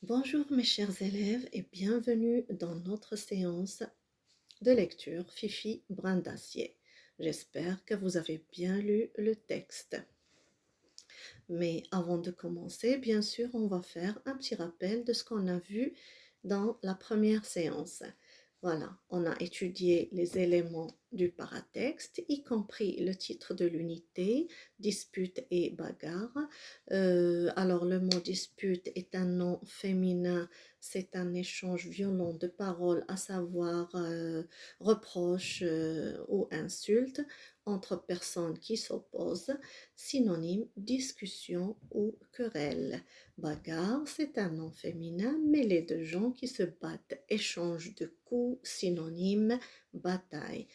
Bonjour mes chers élèves et bienvenue dans notre séance de lecture Fifi Brin d'Acier. J'espère que vous avez bien lu le texte. Mais avant de commencer, bien sûr, on va faire un petit rappel de ce qu'on a vu dans la première séance. Voilà, on a étudié les éléments du paratexte, y compris le titre de l'unité, dispute et bagarre. Alors le mot dispute est un nom féminin, c'est un échange violent de paroles, à savoir reproches ou insultes entre personnes qui s'opposent. Synonyme, discussion ou querelle. Bagarre, c'est un nom féminin mêlé de gens qui se battent, échange de coups, synonyme, bataille.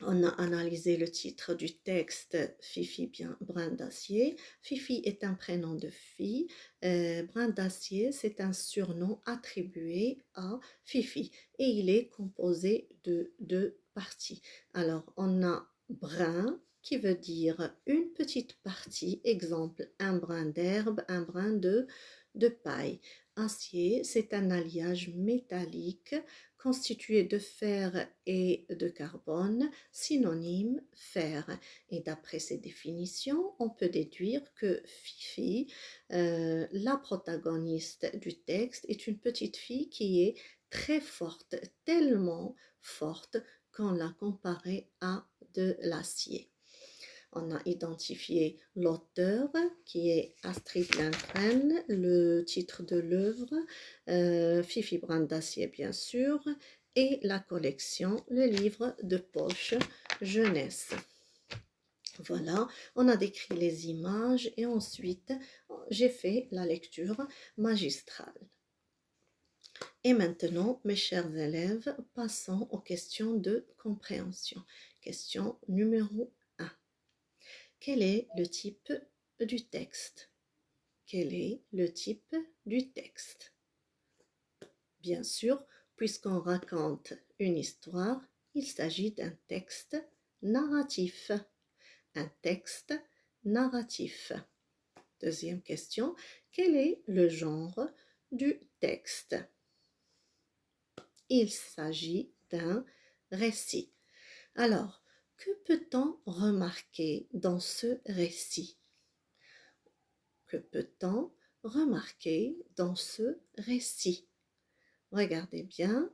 On a analysé le titre du texte Fifi Brin d'Acier. Fifi est un prénom de fille. Brin d'Acier, c'est un surnom attribué à Fifi et il est composé de deux parties. Alors, on a brin qui veut dire une petite partie, exemple un brin d'herbe, un brin de paille. Acier, c'est un alliage métallique constitué de fer et de carbone, synonyme fer. Et d'après ces définitions, on peut déduire que Fifi, la protagoniste du texte, est une petite fille qui est très forte, tellement forte qu'on l'a comparée à de l'acier. On a identifié l'auteur qui est Astrid Lindgren, le titre de l'œuvre, Fifi Brin d'Acier bien sûr, et la collection, le livre de poche jeunesse. Voilà, on a décrit les images et ensuite j'ai fait la lecture magistrale. Et maintenant, mes chers élèves, passons aux questions de compréhension. Question numéro 1. Quel est le type du texte? Quel est le type du texte? Bien sûr, puisqu'on raconte une histoire, il s'agit d'un texte narratif. Un texte narratif. Deuxième question, quel est le genre du texte? Il s'agit d'un récit. Alors, que peut-on remarquer dans ce récit? Que peut-on remarquer dans ce récit? Regardez bien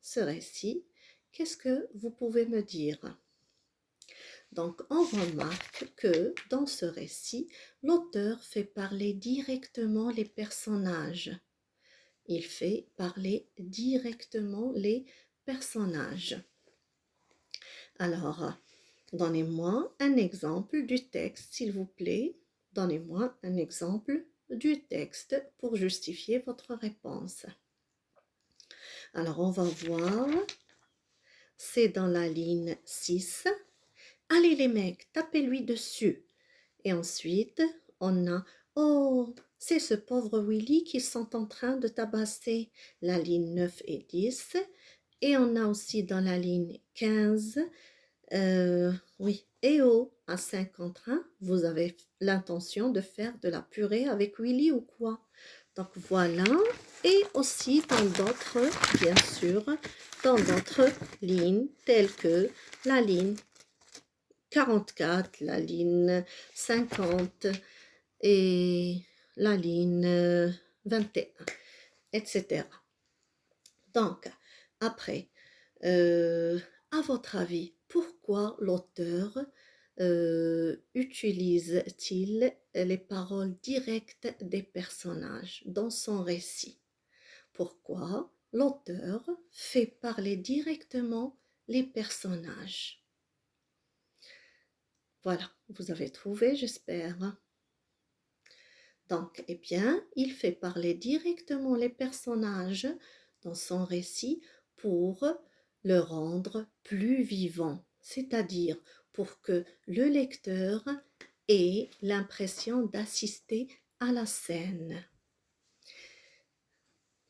ce récit. Qu'est-ce que vous pouvez me dire? Donc, on remarque que dans ce récit, l'auteur fait parler directement les personnages. Il fait parler directement les personnages. Alors, donnez-moi un exemple du texte, s'il vous plaît. Donnez-moi un exemple du texte pour justifier votre réponse. Alors, on va voir. C'est dans la ligne 6. Allez les mecs, tapez-lui dessus. Et ensuite, on a « Oh, c'est ce pauvre Willy qu'ils sont en train de tabasser ». La ligne 9 et 10. Et on a aussi dans la ligne 15, oui, et oh, à 5 contre 1, vous avez l'intention de faire de la purée avec Willy ou quoi? Donc voilà, et aussi dans d'autres, bien sûr, dans d'autres lignes telles que la ligne 44, la ligne 50 et la ligne 21, etc. Donc, après, à votre avis, pourquoi l'auteur utilise-t-il les paroles directes des personnages dans son récit? Pourquoi l'auteur fait parler directement les personnages? Voilà, vous avez trouvé, j'espère. Donc, eh bien, il fait parler directement les personnages dans son récit pour le rendre plus vivant, c'est-à-dire pour que le lecteur ait l'impression d'assister à la scène.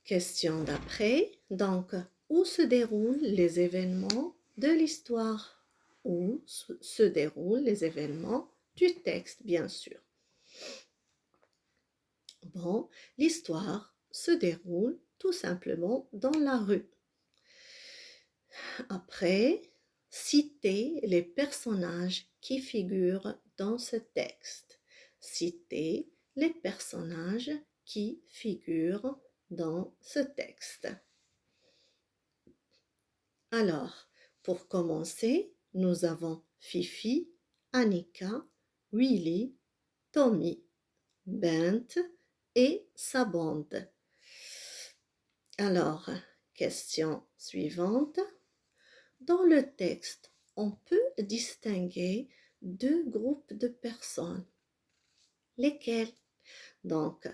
Question d'après, donc, où se déroulent les événements de l'histoire? Où se déroulent les événements du texte, bien sûr. Bon, l'histoire se déroule tout simplement dans la rue. Après, citez les personnages qui figurent dans ce texte. Citez les personnages qui figurent dans ce texte. Alors, pour commencer, nous avons Fifi, Annika, Willy, Tommy, Bent et sa bande. Alors, question suivante. Dans le texte, on peut distinguer deux groupes de personnes. Lesquels? Donc,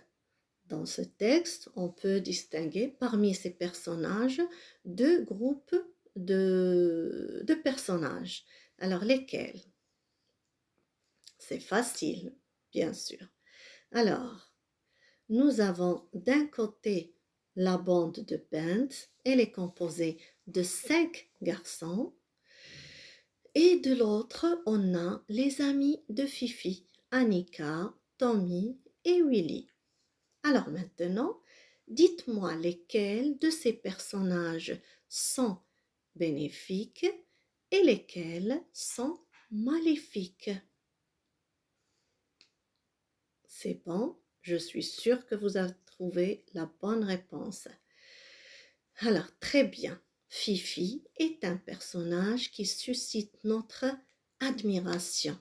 dans ce texte, on peut distinguer parmi ces personnages deux groupes de personnages. Alors, lesquels? C'est facile, bien sûr. Alors, nous avons d'un côté la bande de Bent, elle est composée de 5 garçons, et de l'autre, on a les amis de Fifi, Annika, Tommy et Willy. Alors maintenant, dites-moi lesquels de ces personnages sont bénéfiques et lesquels sont maléfiques. C'est bon, je suis sûre que vous avez trouvé la bonne réponse. Alors, très bien. Fifi est un personnage qui suscite notre admiration.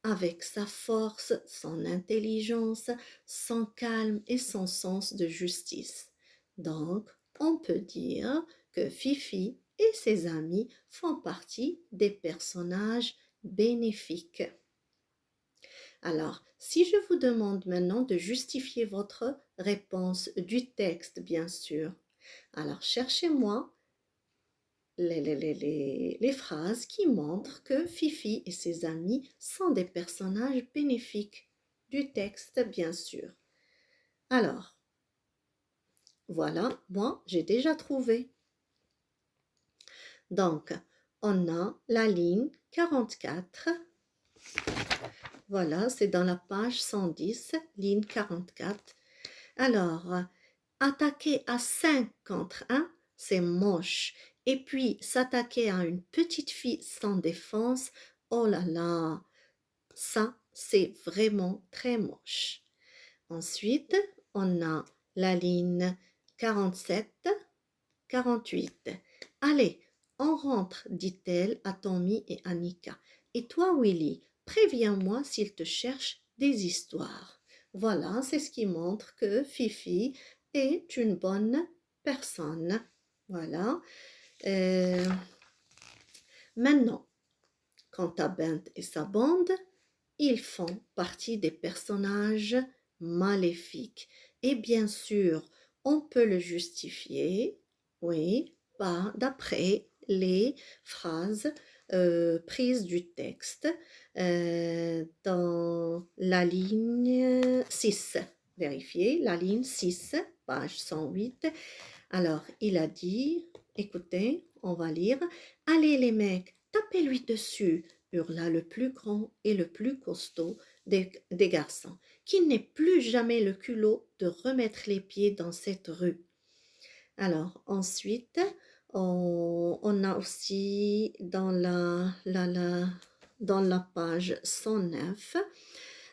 Avec sa force, son intelligence, son calme et son sens de justice. Donc, on peut dire que Fifi et ses amis font partie des personnages bénéfiques. Alors, si je vous demande maintenant de justifier votre réponse du texte, bien sûr, alors cherchez-moi les phrases qui montrent que Fifi et ses amis sont des personnages bénéfiques du texte, bien sûr. Alors, voilà, moi, j'ai déjà trouvé. Donc, on a la ligne 44. Voilà, c'est dans la page 110, ligne 44. Alors, attaquer à 5 contre 1, c'est moche. Et puis, s'attaquer à une petite fille sans défense, oh là là, ça, c'est vraiment très moche. Ensuite, on a la ligne 47, 48. Allez, on rentre, dit-elle à Tommy et Annika. Et toi, Willy, préviens-moi s'il te cherche des histoires. Voilà, c'est ce qui montre que Fifi est une bonne personne. Voilà. Maintenant, quant à Bent et sa bande, ils font partie des personnages maléfiques. Et bien sûr, on peut le justifier, oui, d'après les phrases prises du texte dans la ligne 6. Vérifiez, la ligne 6, page 108. Alors, il a dit, écoutez, on va lire, « Allez les mecs, tapez-lui dessus !» hurla le plus grand et le plus costaud des garçons, qu'il n'ait plus jamais le culot de remettre les pieds dans cette rue. Alors, ensuite, on a aussi dans dans la page 109,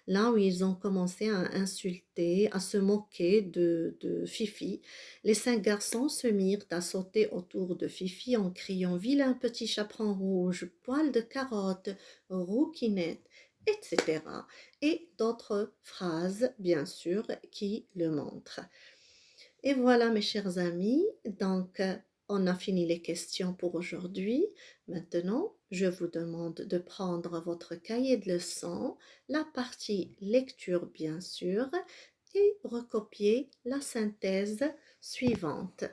là où ils ont commencé à insulter, à se moquer de Fifi. Les 5 garçons se mirent à sauter autour de Fifi en criant « Vilain petit chaperon rouge, poil de carotte, rouquinette », etc. Et d'autres phrases, bien sûr, qui le montrent. Et voilà, mes chers amis, donc on a fini les questions pour aujourd'hui. Maintenant, je vous demande de prendre votre cahier de leçons, la partie lecture bien sûr, et recopier la synthèse suivante.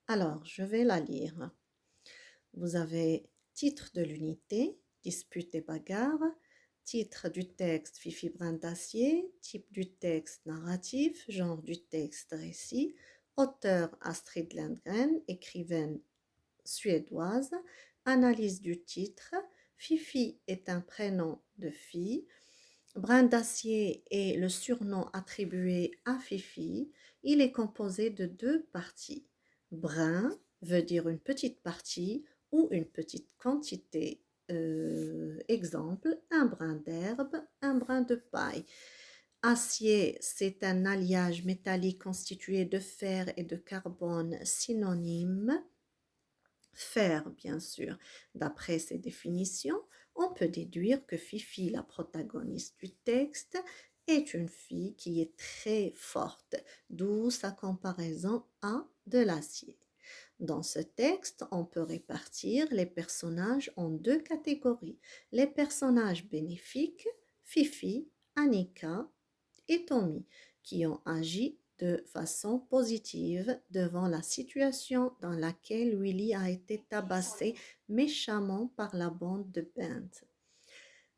Alors, je vais la lire. Vous avez titre de l'unité, dispute et bagarre, titre du texte Fifi Brin d'Acier, type du texte narratif, genre du texte récit, auteur Astrid Lindgren, écrivaine suédoise, analyse du titre, Fifi est un prénom de fille, Brin d'acier est le surnom attribué à Fifi. Il est composé de deux parties. Brin veut dire une petite partie ou une petite quantité. Exemple, un brin d'herbe, un brin de paille. Acier, c'est un alliage métallique constitué de fer et de carbone synonyme. Fer, bien sûr. D'après ces définitions, on peut déduire que Fifi, la protagoniste du texte, est une fille qui est très forte, d'où sa comparaison à de l'acier. Dans ce texte, on peut répartir les personnages en deux catégories. Les personnages bénéfiques, Fifi, Annika et Tommy, qui ont agi de façon positive devant la situation dans laquelle Willy a été tabassé méchamment par la bande de Bent.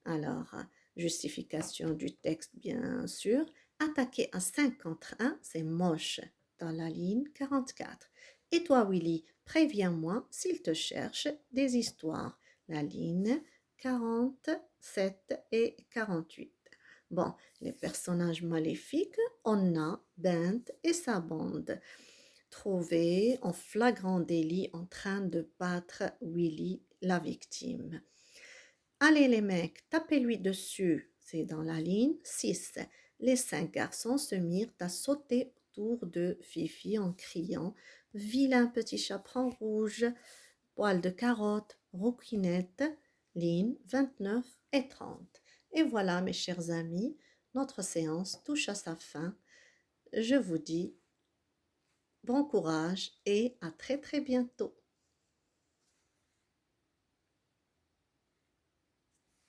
Alors, justification du texte, bien sûr. Attaquer à 5 contre 1, c'est moche, dans la ligne 44. Et toi, Willy, préviens-moi s'il te cherche des histoires. La ligne 47 et 48. Bon, les personnages maléfiques, on a Bent et sa bande, trouvés en flagrant délit en train de battre Willy, la victime. Allez les mecs, tapez-lui dessus. C'est dans la ligne 6. Les 5 garçons se mirent à sauter autour de Fifi en criant « Vilain petit chaperon rouge, poil de carotte, rouquinette », lignes 29 et 30. Et voilà, mes chers amis, notre séance touche à sa fin. Je vous dis bon courage et à très très bientôt.